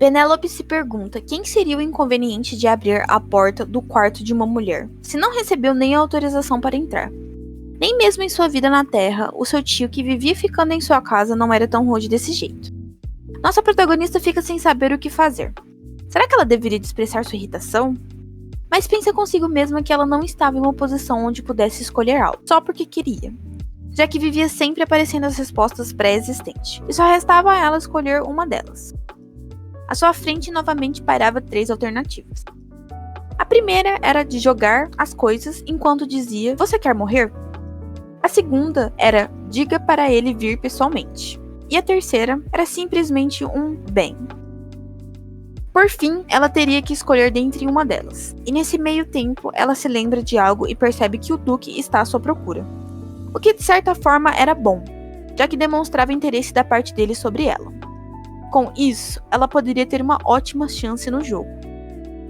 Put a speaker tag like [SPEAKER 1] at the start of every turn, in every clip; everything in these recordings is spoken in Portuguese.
[SPEAKER 1] Penélope se pergunta quem seria o inconveniente de abrir a porta do quarto de uma mulher, se não recebeu nem autorização para entrar. Nem mesmo em sua vida na Terra, o seu tio que vivia ficando em sua casa não era tão rude desse jeito. Nossa protagonista fica sem saber o que fazer. Será que ela deveria expressar sua irritação? Mas pensa consigo mesma que ela não estava em uma posição onde pudesse escolher algo, só porque queria, já que vivia sempre aparecendo as respostas pré-existentes, e só restava a ela escolher uma delas. À sua frente novamente pairava 3 alternativas. A primeira era de jogar as coisas enquanto dizia: "Você quer morrer?" A segunda era: "Diga para ele vir pessoalmente." E a terceira era simplesmente um "bem." Por fim, ela teria que escolher dentre uma delas. E nesse meio tempo, ela se lembra de algo e percebe que o Duque está à sua procura. O que de certa forma era bom, já que demonstrava interesse da parte dele sobre ela. Com isso, ela poderia ter uma ótima chance no jogo.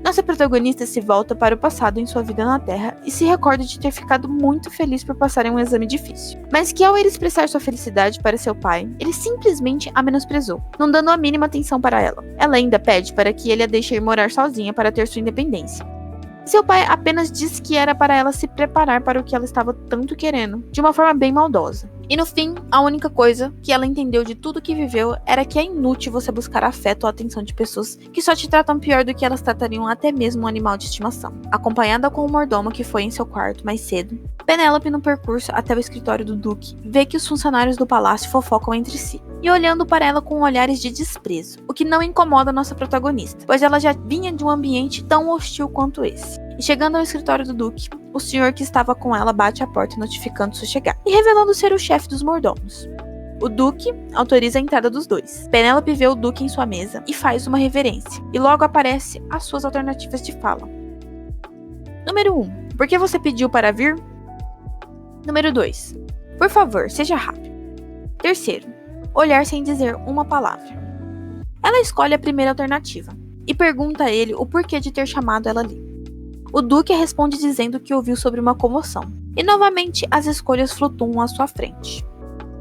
[SPEAKER 1] Nossa protagonista se volta para o passado em sua vida na Terra e se recorda de ter ficado muito feliz por passar em um exame difícil. Mas que ao ir expressar sua felicidade para seu pai, ele simplesmente a menosprezou, não dando a mínima atenção para ela. Ela ainda pede para que ele a deixe ir morar sozinha para ter sua independência. Seu pai apenas disse que era para ela se preparar para o que ela estava tanto querendo, de uma forma bem maldosa. E no fim, a única coisa que ela entendeu de tudo que viveu era que é inútil você buscar afeto ou atenção de pessoas que só te tratam pior do que elas tratariam até mesmo um animal de estimação. Acompanhada com o mordomo que foi em seu quarto mais cedo, Penélope, no percurso até o escritório do Duque, vê que os funcionários do palácio fofocam entre si, e olhando para ela com olhares de desprezo, o que não incomoda nossa protagonista, pois ela já vinha de um ambiente tão hostil quanto esse. E chegando ao escritório do Duque, o senhor que estava com ela bate a porta notificando sua chegada, e revelando ser o chefe dos mordomos. O Duque autoriza a entrada dos dois. Penélope vê o Duque em sua mesa e faz uma reverência, e logo aparece as suas alternativas de fala. Número 1. Por que você pediu para vir? Número 2. Por favor, seja rápido. Terceiro. Olhar sem dizer uma palavra. Ela escolhe a primeira alternativa, e pergunta a ele o porquê de ter chamado ela ali. O Duque responde dizendo que ouviu sobre uma comoção, e novamente as escolhas flutuam à sua frente.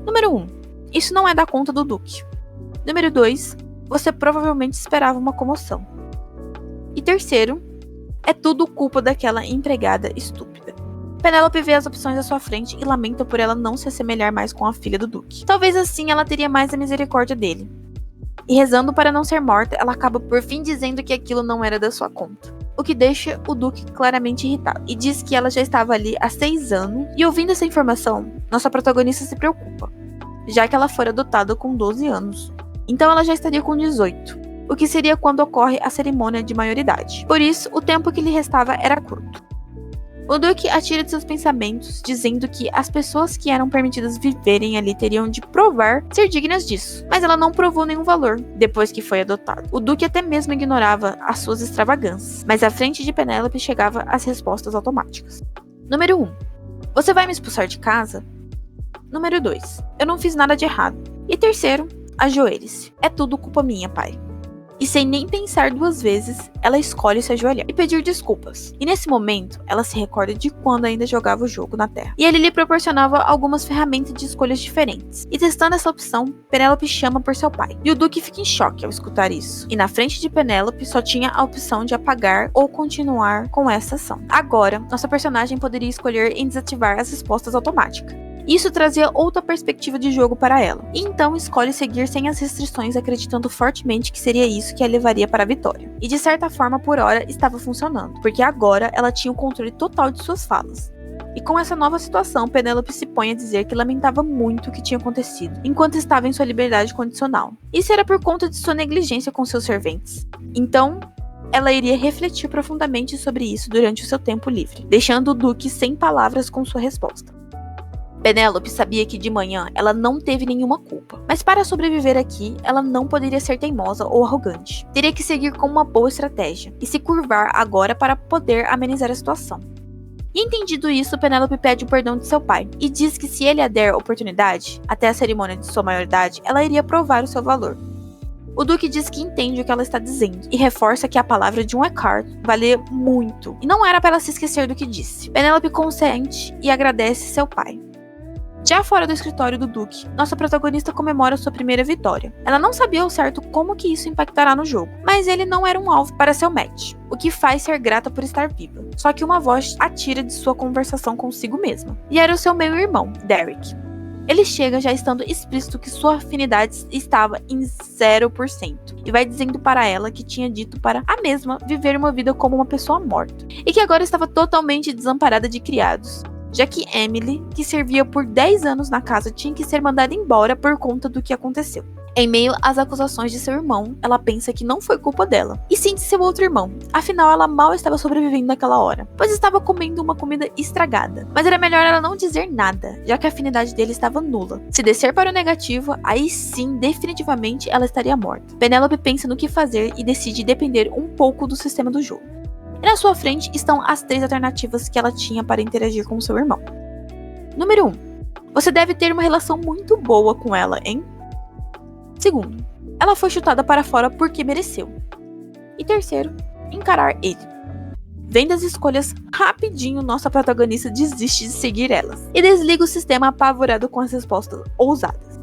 [SPEAKER 1] Número 1. Isso não é da conta do Duque. Número 2. Você provavelmente esperava uma comoção. E terceiro, é tudo culpa daquela empregada estúpida. Penélope vê as opções à sua frente e lamenta por ela não se assemelhar mais com a filha do Duque. Talvez assim ela teria mais a misericórdia dele. E rezando para não ser morta, ela acaba por fim dizendo que aquilo não era da sua conta, o que deixa o Duque claramente irritado, e diz que ela já estava ali há 6 anos, e ouvindo essa informação, nossa protagonista se preocupa, já que ela foi adotada com 12 anos, então ela já estaria com 18, o que seria quando ocorre a cerimônia de maioridade. Por isso, o tempo que lhe restava era curto. O Duque atira de seus pensamentos, dizendo que as pessoas que eram permitidas viverem ali teriam de provar ser dignas disso, mas ela não provou nenhum valor depois que foi adotada. O Duque até mesmo ignorava as suas extravagâncias, mas à frente de Penélope chegava as respostas automáticas. Número 1. Você vai me expulsar de casa? Número 2. Eu não fiz nada de errado. E terceiro, ajoelhe-se. É tudo culpa minha, pai. E sem nem pensar 2 vezes, ela escolhe se ajoelhar e pedir desculpas. E nesse momento, ela se recorda de quando ainda jogava o jogo na Terra. E ele lhe proporcionava algumas ferramentas de escolhas diferentes. E testando essa opção, Penélope chama por seu pai. E o Duque fica em choque ao escutar isso. E na frente de Penélope só tinha a opção de apagar ou continuar com essa ação. Agora, nossa personagem poderia escolher em desativar as respostas automáticas. Isso trazia outra perspectiva de jogo para ela, e então escolhe seguir sem as restrições, acreditando fortemente que seria isso que a levaria para a vitória. E de certa forma, por hora, estava funcionando, porque agora ela tinha o controle total de suas falas. E com essa nova situação, Penélope se põe a dizer que lamentava muito o que tinha acontecido, enquanto estava em sua liberdade condicional. Isso era por conta de sua negligência com seus serventes. Então, ela iria refletir profundamente sobre isso durante o seu tempo livre, deixando o Duque sem palavras com sua resposta. Penélope sabia que de manhã ela não teve nenhuma culpa, mas para sobreviver aqui, ela não poderia ser teimosa ou arrogante. Teria que seguir com uma boa estratégia e se curvar agora para poder amenizar a situação. E entendido isso, Penélope pede o perdão de seu pai e diz que se ele a der oportunidade, até a cerimônia de sua maioridade, ela iria provar o seu valor. O Duque diz que entende o que ela está dizendo e reforça que a palavra de um Eckhart valia muito e não era para ela se esquecer do que disse. Penélope consente e agradece seu pai. Já fora do escritório do Duque, nossa protagonista comemora sua primeira vitória. Ela não sabia ao certo como que isso impactará no jogo, mas ele não era um alvo para seu match, o que faz ser grata por estar viva. Só que uma voz a tira de sua conversação consigo mesma, e era o seu meio-irmão, Derek. Ele chega já estando explícito que sua afinidade estava em 0%, e vai dizendo para ela que tinha dito para a mesma viver uma vida como uma pessoa morta, e que agora estava totalmente desamparada de criados, já que Emily, que servia por 10 anos na casa, tinha que ser mandada embora por conta do que aconteceu. Em meio às acusações de seu irmão, ela pensa que não foi culpa dela, e sim de seu outro irmão. Afinal, ela mal estava sobrevivendo naquela hora, pois estava comendo uma comida estragada. Mas era melhor ela não dizer nada, já que a afinidade dele estava nula. Se descer para o negativo, aí sim, definitivamente, ela estaria morta. Penélope pensa no que fazer e decide depender um pouco do sistema do jogo. E na sua frente estão as 3 alternativas que ela tinha para interagir com seu irmão. Número 1. Você deve ter uma relação muito boa com ela, hein? Segundo, ela foi chutada para fora porque mereceu. E terceiro, encarar ele. Vendo as escolhas, rapidinho nossa protagonista desiste de seguir elas e desliga o sistema apavorado com as respostas ousadas.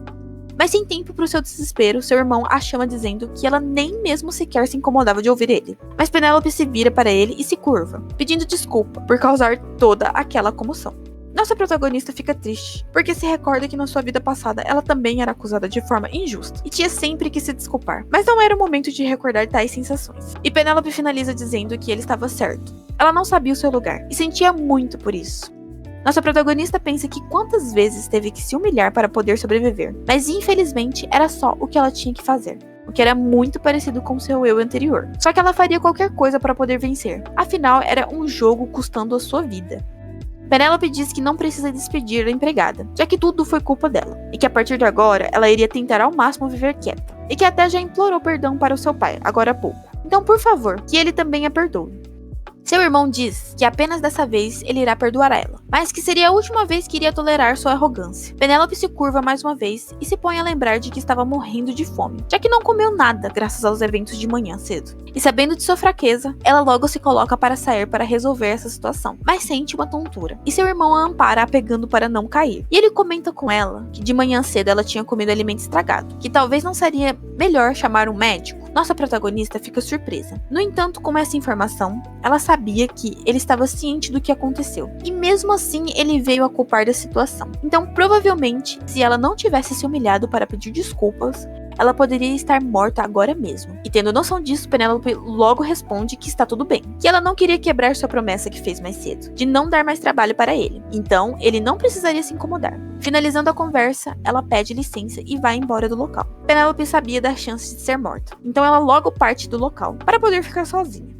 [SPEAKER 1] Mas sem tempo para o seu desespero, seu irmão a chama dizendo que ela nem mesmo sequer se incomodava de ouvir ele. Mas Penélope se vira para ele e se curva, pedindo desculpa por causar toda aquela comoção. Nossa protagonista fica triste, porque se recorda que na sua vida passada ela também era acusada de forma injusta e tinha sempre que se desculpar, mas não era o momento de recordar tais sensações. E Penélope finaliza dizendo que ele estava certo. Ela não sabia o seu lugar e sentia muito por isso. Nossa protagonista pensa que quantas vezes teve que se humilhar para poder sobreviver, mas infelizmente era só o que ela tinha que fazer, o que era muito parecido com seu eu anterior. Só que ela faria qualquer coisa para poder vencer, afinal era um jogo custando a sua vida. Penélope diz que não precisa despedir a empregada, já que tudo foi culpa dela, e que a partir de agora ela iria tentar ao máximo viver quieta, e que até já implorou perdão para o seu pai, agora há pouco. Então, por favor, que ele também a perdoe. Seu irmão diz que apenas dessa vez ele irá perdoar a ela, mas que seria a última vez que iria tolerar sua arrogância. Penélope se curva mais uma vez e se põe a lembrar de que estava morrendo de fome, já que não comeu nada graças aos eventos de manhã cedo. E sabendo de sua fraqueza, ela logo se coloca para sair para resolver essa situação, mas sente uma tontura. E seu irmão a ampara apegando para não cair. E ele comenta com ela que de manhã cedo ela tinha comido alimento estragado, que talvez não seria melhor chamar um médico. Nossa protagonista fica surpresa. No entanto, com essa informação, ela sabia que ele estava ciente do que aconteceu. E mesmo assim, ele veio a culpar da situação. Então, provavelmente, se ela não tivesse se humilhado para pedir desculpas, ela poderia estar morta agora mesmo. E tendo noção disso, Penélope logo responde que está tudo bem, que ela não queria quebrar sua promessa que fez mais cedo, de não dar mais trabalho para ele. Então, ele não precisaria se incomodar. Finalizando a conversa, ela pede licença e vai embora do local. Penélope sabia da chance de ser morta, então ela logo parte do local, para poder ficar sozinha.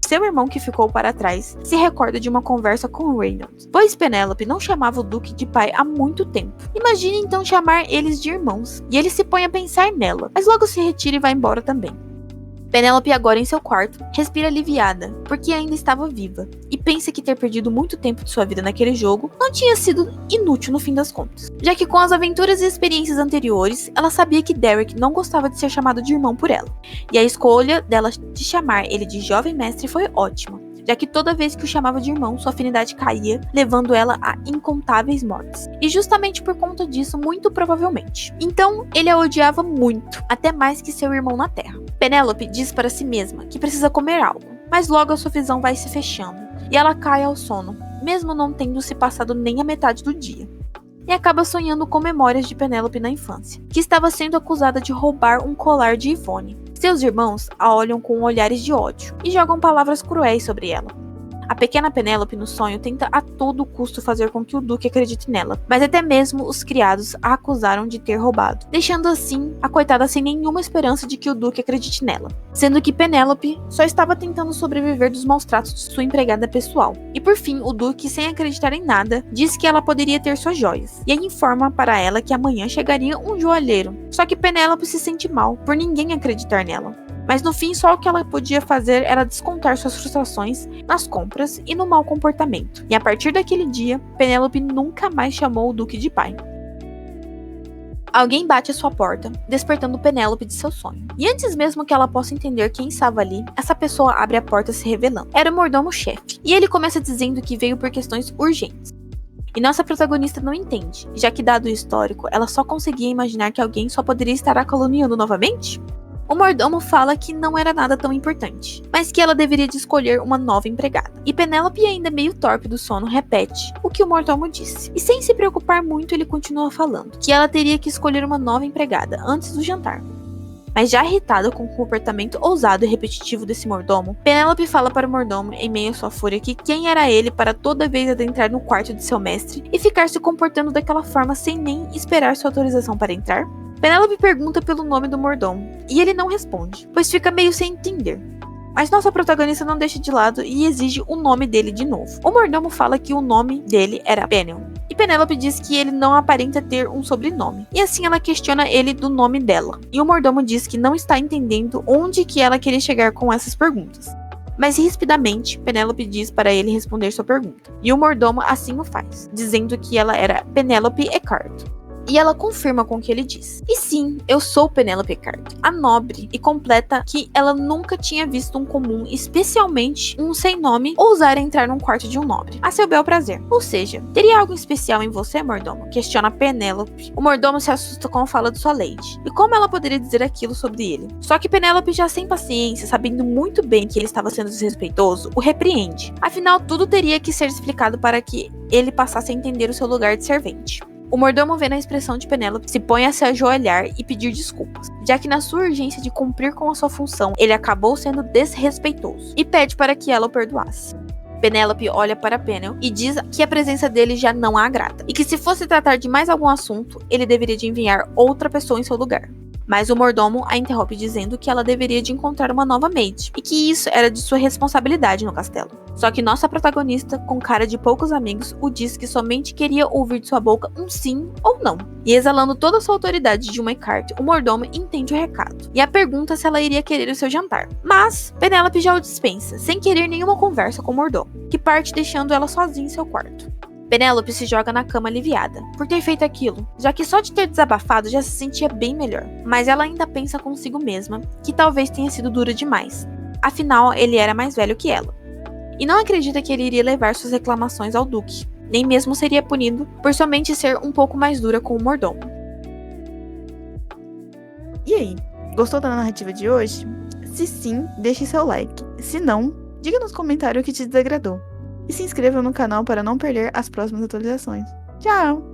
[SPEAKER 1] Seu irmão, que ficou para trás, se recorda de uma conversa com Reynolds, pois Penélope não chamava o Duque de pai há muito tempo. Imagine então chamar eles de irmãos, e ele se põe a pensar nela, mas logo se retira e vai embora também. Penélope, agora em seu quarto, respira aliviada, porque ainda estava viva, e pensa que ter perdido muito tempo de sua vida naquele jogo não tinha sido inútil no fim das contas, já que com as aventuras e experiências anteriores, ela sabia que Derek não gostava de ser chamado de irmão por ela, e a escolha dela de chamar ele de jovem mestre foi ótima, já que toda vez que o chamava de irmão, sua afinidade caía, levando ela a incontáveis mortes. E justamente por conta disso, muito provavelmente. Então, ele a odiava muito, até mais que seu irmão na Terra. Penélope diz para si mesma que precisa comer algo, mas logo a sua visão vai se fechando, e ela cai ao sono, mesmo não tendo se passado nem a metade do dia. E acaba sonhando com memórias de Penélope na infância, que estava sendo acusada de roubar um colar de Yvonne. Seus irmãos a olham com olhares de ódio e jogam palavras cruéis sobre ela. A pequena Penélope no sonho tenta a todo custo fazer com que o Duque acredite nela, mas até mesmo os criados a acusaram de ter roubado, deixando assim a coitada sem nenhuma esperança de que o Duque acredite nela, sendo que Penélope só estava tentando sobreviver dos maus tratos de sua empregada pessoal. E por fim, o Duque, sem acreditar em nada, diz que ela poderia ter suas joias, e aí informa para ela que amanhã chegaria um joalheiro. Só que Penélope se sente mal por ninguém acreditar nela. Mas no fim, só o que ela podia fazer era descontar suas frustrações nas compras e no mau comportamento. E a partir daquele dia, Penélope nunca mais chamou o Duque de pai. Alguém bate à sua porta, despertando Penélope de seu sonho. E antes mesmo que ela possa entender quem estava ali, essa pessoa abre a porta se revelando. Era o mordomo-chefe, e ele começa dizendo que veio por questões urgentes. E nossa protagonista não entende, já que dado o histórico, ela só conseguia imaginar que alguém só poderia estar a caluniando novamente. O mordomo fala que não era nada tão importante, mas que ela deveria de escolher uma nova empregada. E Penélope, ainda meio torpe do sono, repete o que o mordomo disse. E sem se preocupar muito, ele continua falando que ela teria que escolher uma nova empregada antes do jantar. Mas já irritada com o comportamento ousado e repetitivo desse mordomo, Penélope fala para o mordomo, em meio à sua fúria, que quem era ele para toda vez adentrar no quarto de seu mestre e ficar se comportando daquela forma sem nem esperar sua autorização para entrar? Penélope pergunta pelo nome do mordomo, e ele não responde, pois fica meio sem entender. Mas nossa protagonista não deixa de lado e exige o nome dele de novo. O mordomo fala que o nome dele era Peniel, e Penélope diz que ele não aparenta ter um sobrenome, e assim ela questiona ele do nome dela. E o mordomo diz que não está entendendo onde que ela queria chegar com essas perguntas. Mas rispidamente, Penélope diz para ele responder sua pergunta, e o mordomo assim o faz, dizendo que ela era Penélope Eckhart. E ela confirma com o que ele diz. E sim, eu sou Penélope Eckhart, a nobre, e completa que ela nunca tinha visto um comum, especialmente um sem nome, ousar entrar num quarto de um nobre, a seu bel prazer. Ou seja, teria algo especial em você, mordomo? Questiona Penélope. O mordomo se assusta com a fala de sua lady. E como ela poderia dizer aquilo sobre ele? Só que Penélope, já sem paciência, sabendo muito bem que ele estava sendo desrespeitoso, o repreende. Afinal, tudo teria que ser explicado para que ele passasse a entender o seu lugar de servente. O mordomo, vendo a expressão de Penélope, se põe a se ajoelhar e pedir desculpas, já que na sua urgência de cumprir com a sua função, ele acabou sendo desrespeitoso, e pede para que ela o perdoasse. Penélope olha para Peniel e diz que a presença dele já não a agrada, e que se fosse tratar de mais algum assunto, ele deveria de enviar outra pessoa em seu lugar. Mas o mordomo a interrompe dizendo que ela deveria de encontrar uma nova maid, e que isso era de sua responsabilidade no castelo. Só que nossa protagonista, com cara de poucos amigos, o diz que somente queria ouvir de sua boca um sim ou não. E exalando toda a sua autoridade de uma Eckhart, o mordomo entende o recado, e a pergunta se ela iria querer o seu jantar. Mas Penélope já o dispensa, sem querer nenhuma conversa com o mordomo, que parte deixando ela sozinha em seu quarto. Penélope se joga na cama aliviada por ter feito aquilo, já que só de ter desabafado já se sentia bem melhor. Mas ela ainda pensa consigo mesma que talvez tenha sido dura demais. Afinal, ele era mais velho que ela. E não acredita que ele iria levar suas reclamações ao duque, nem mesmo seria punido por somente ser um pouco mais dura com o mordomo.
[SPEAKER 2] E aí, gostou da narrativa de hoje? Se sim, deixe seu like. Se não, diga nos comentários o que te desagradou. E se inscreva no canal para não perder as próximas atualizações. Tchau!